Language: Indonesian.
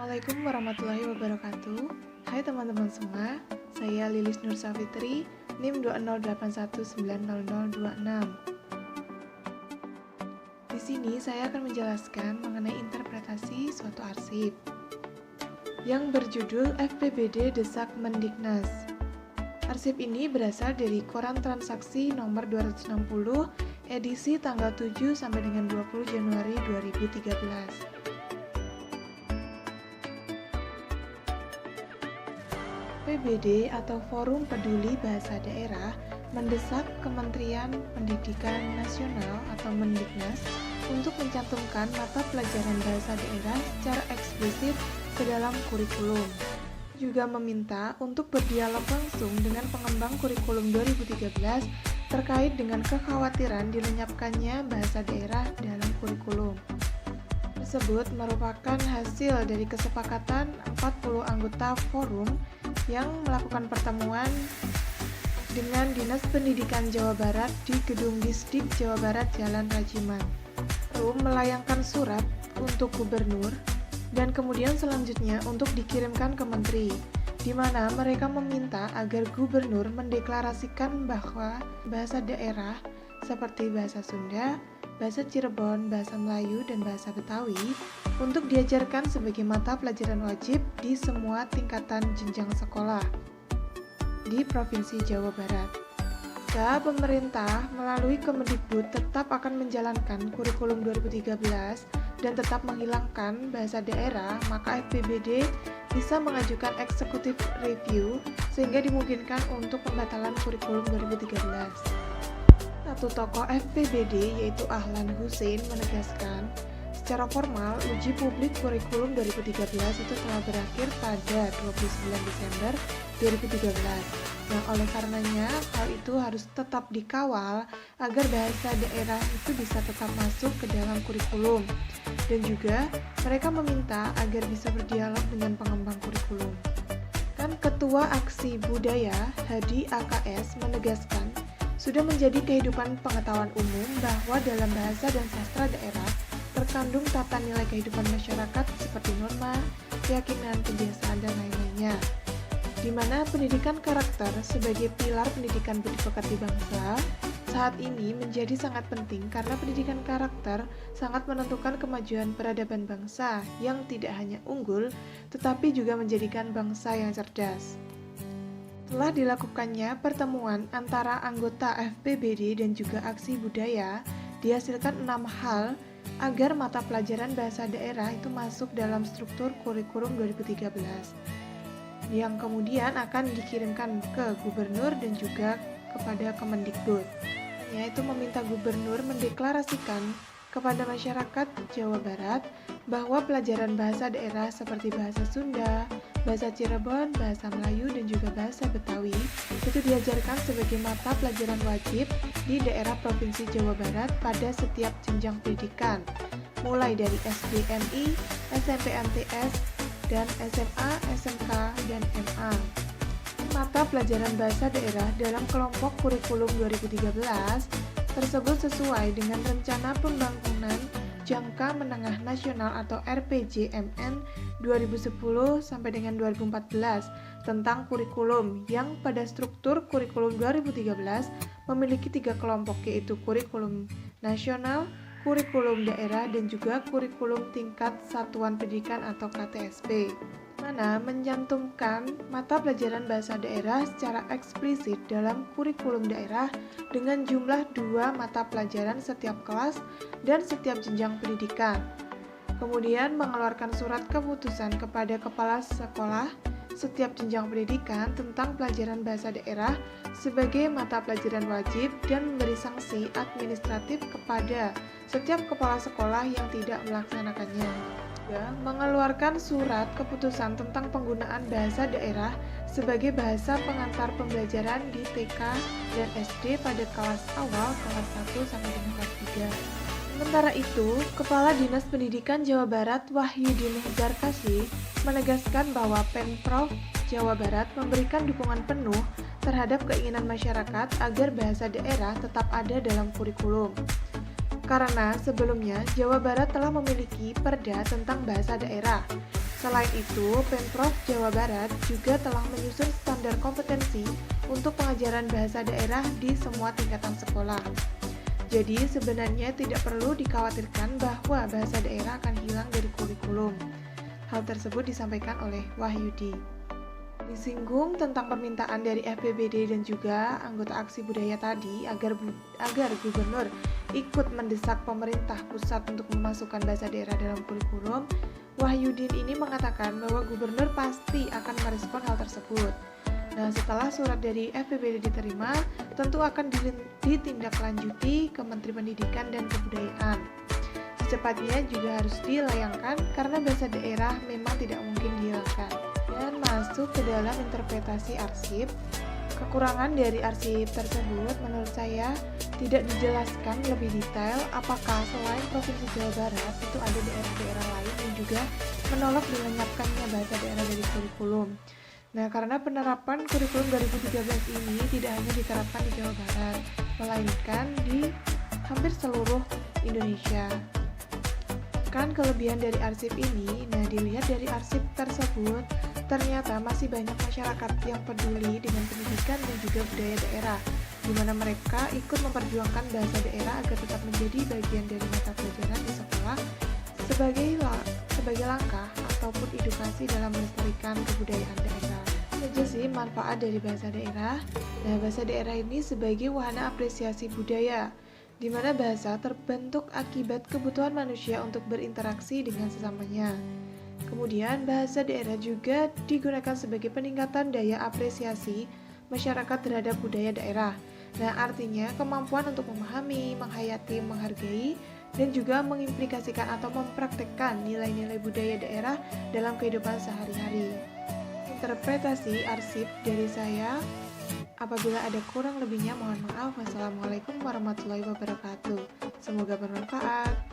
Assalamualaikum warahmatullahi wabarakatuh. Hai teman-teman semua, saya Lilis Nur Safitri, NIM 208190026. Di sini saya akan menjelaskan mengenai interpretasi suatu arsip yang berjudul FPBD Desak Mendiknas. Arsip ini berasal dari Koran Transaksi nomor 260 edisi tanggal 7 sampai dengan 20 Januari 2013. PBD atau Forum Peduli Bahasa Daerah mendesak Kementerian Pendidikan Nasional atau Mendiknas untuk mencantumkan mata pelajaran bahasa daerah secara eksplisit ke dalam kurikulum. Juga meminta untuk berdialog langsung dengan pengembang kurikulum 2013 terkait dengan kekhawatiran dilenyapkannya bahasa daerah dalam kurikulum. Tersebut merupakan hasil dari kesepakatan 40 anggota forum yang melakukan pertemuan dengan Dinas Pendidikan Jawa Barat di Gedung Disdik Jawa Barat Jalan Rajiman. Forum melayangkan surat untuk gubernur dan kemudian selanjutnya untuk dikirimkan ke menteri, di mana mereka meminta agar gubernur mendeklarasikan bahwa bahasa daerah seperti bahasa Sunda, bahasa Cirebon, bahasa Melayu, dan bahasa Betawi untuk diajarkan sebagai mata pelajaran wajib di semua tingkatan jenjang sekolah di Provinsi Jawa Barat. Pemerintah melalui Kemendikbud tetap akan menjalankan kurikulum 2013 dan tetap menghilangkan bahasa daerah, maka FPBD bisa mengajukan executive review sehingga dimungkinkan untuk pembatalan kurikulum 2013. Satu tokoh FPBD yaitu Ahlan Hussein menegaskan, secara formal uji publik kurikulum 2013 itu telah berakhir pada 29 Desember 2013. Yang oleh karenanya hal itu harus tetap dikawal agar bahasa daerah itu bisa tetap masuk ke dalam kurikulum. Dan juga mereka meminta agar bisa berdialog dengan pengembang kurikulum. Ketua Aksi Budaya Hadi AKS menegaskan sudah menjadi kehidupan pengetahuan umum bahwa dalam bahasa dan sastra daerah terkandung tata nilai kehidupan masyarakat seperti norma, keyakinan, kebiasaan, dan lain-lainnya, di mana pendidikan karakter sebagai pilar pendidikan budi pekerti bangsa saat ini menjadi sangat penting karena pendidikan karakter sangat menentukan kemajuan peradaban bangsa yang tidak hanya unggul tetapi juga menjadikan bangsa yang cerdas. Setelah dilakukannya pertemuan antara anggota FPBD dan juga Aksi Budaya, dihasilkan 6 hal agar mata pelajaran bahasa daerah itu masuk dalam struktur kurikulum 2013, yang kemudian akan dikirimkan ke gubernur dan juga kepada Kemendikbud, yaitu meminta gubernur mendeklarasikan kepada masyarakat Jawa Barat bahwa pelajaran bahasa daerah seperti bahasa Sunda, bahasa Cirebon, bahasa Melayu, dan juga bahasa Betawi itu diajarkan sebagai mata pelajaran wajib di daerah Provinsi Jawa Barat pada setiap jenjang pendidikan, mulai dari SDNI, SMP MTS, dan SMA, SMK, dan MA. Mata pelajaran bahasa daerah dalam kelompok kurikulum 2013 tersebut sesuai dengan Rencana Pembangunan Jangka Menengah Nasional atau RPJMN 2010 sampai dengan 2014 tentang kurikulum yang pada struktur kurikulum 2013 memiliki 3 kelompok, yaitu kurikulum nasional, kurikulum daerah, dan juga kurikulum tingkat satuan pendidikan atau KTSP, mana mencantumkan mata pelajaran bahasa daerah secara eksplisit dalam kurikulum daerah dengan jumlah 2 mata pelajaran setiap kelas dan setiap jenjang pendidikan. Kemudian mengeluarkan surat keputusan kepada kepala sekolah setiap jenjang pendidikan tentang pelajaran bahasa daerah sebagai mata pelajaran wajib dan memberi sanksi administratif kepada setiap kepala sekolah yang tidak melaksanakannya. Mengeluarkan surat keputusan tentang penggunaan bahasa daerah sebagai bahasa pengantar pembelajaran di TK dan SD pada kelas awal, kelas 1 sampai dengan kelas 3. Sementara itu, Kepala Dinas Pendidikan Jawa Barat Wahyudin Zarkasi menegaskan bahwa Pemprov Jawa Barat memberikan dukungan penuh terhadap keinginan masyarakat agar bahasa daerah tetap ada dalam kurikulum. Karena sebelumnya Jawa Barat telah memiliki perda tentang bahasa daerah, Selain itu, Pemprov Jawa Barat juga telah menyusun standar kompetensi untuk pengajaran bahasa daerah di semua tingkatan sekolah. Jadi sebenarnya tidak perlu dikhawatirkan bahwa bahasa daerah akan hilang dari kurikulum. Hal tersebut disampaikan oleh Wahyudi. Disinggung tentang permintaan dari FBBD dan juga anggota aksi budaya tadi agar gubernur ikut mendesak pemerintah pusat untuk memasukkan bahasa daerah dalam kurikulum, Wahyudin ini mengatakan bahwa gubernur pasti akan merespon hal tersebut. Nah, setelah surat dari FBBD diterima, tentu akan ditindaklanjuti ke Menteri Pendidikan dan Kebudayaan. Secepatnya juga harus dilayangkan karena bahasa daerah memang tidak mungkin dihilangkan. Dan masuk ke dalam interpretasi arsip, kekurangan dari arsip tersebut menurut saya tidak dijelaskan lebih detail apakah selain Provinsi Jawa Barat itu ada daerah-daerah lain yang juga menolak dilenyapkannya bahasa daerah dari kurikulum. Nah, karena penerapan kurikulum 2013 ini tidak hanya diterapkan di Jawa Barat, melainkan di hampir seluruh Indonesia. Kan kelebihan dari arsip ini, nah dilihat dari arsip tersebut, ternyata masih banyak masyarakat yang peduli dengan pendidikan dan juga budaya daerah, di mana mereka ikut memperjuangkan bahasa daerah agar tetap menjadi bagian dari mata pelajaran di sekolah sebagai langkah ataupun edukasi dalam melestarikan kebudayaan daerah. Saja sih manfaat dari bahasa daerah. Nah, bahasa daerah ini sebagai wahana apresiasi budaya, di mana bahasa terbentuk akibat kebutuhan manusia untuk berinteraksi dengan sesamanya. Kemudian, bahasa daerah juga digunakan sebagai peningkatan daya apresiasi masyarakat terhadap budaya daerah. Nah, artinya kemampuan untuk memahami, menghayati, menghargai, dan juga mengimplikasikan atau mempraktekkan nilai-nilai budaya daerah dalam kehidupan sehari-hari. Interpretasi arsip dari saya. Apabila ada kurang lebihnya mohon maaf. Wassalamualaikum warahmatullahi wabarakatuh. Semoga bermanfaat.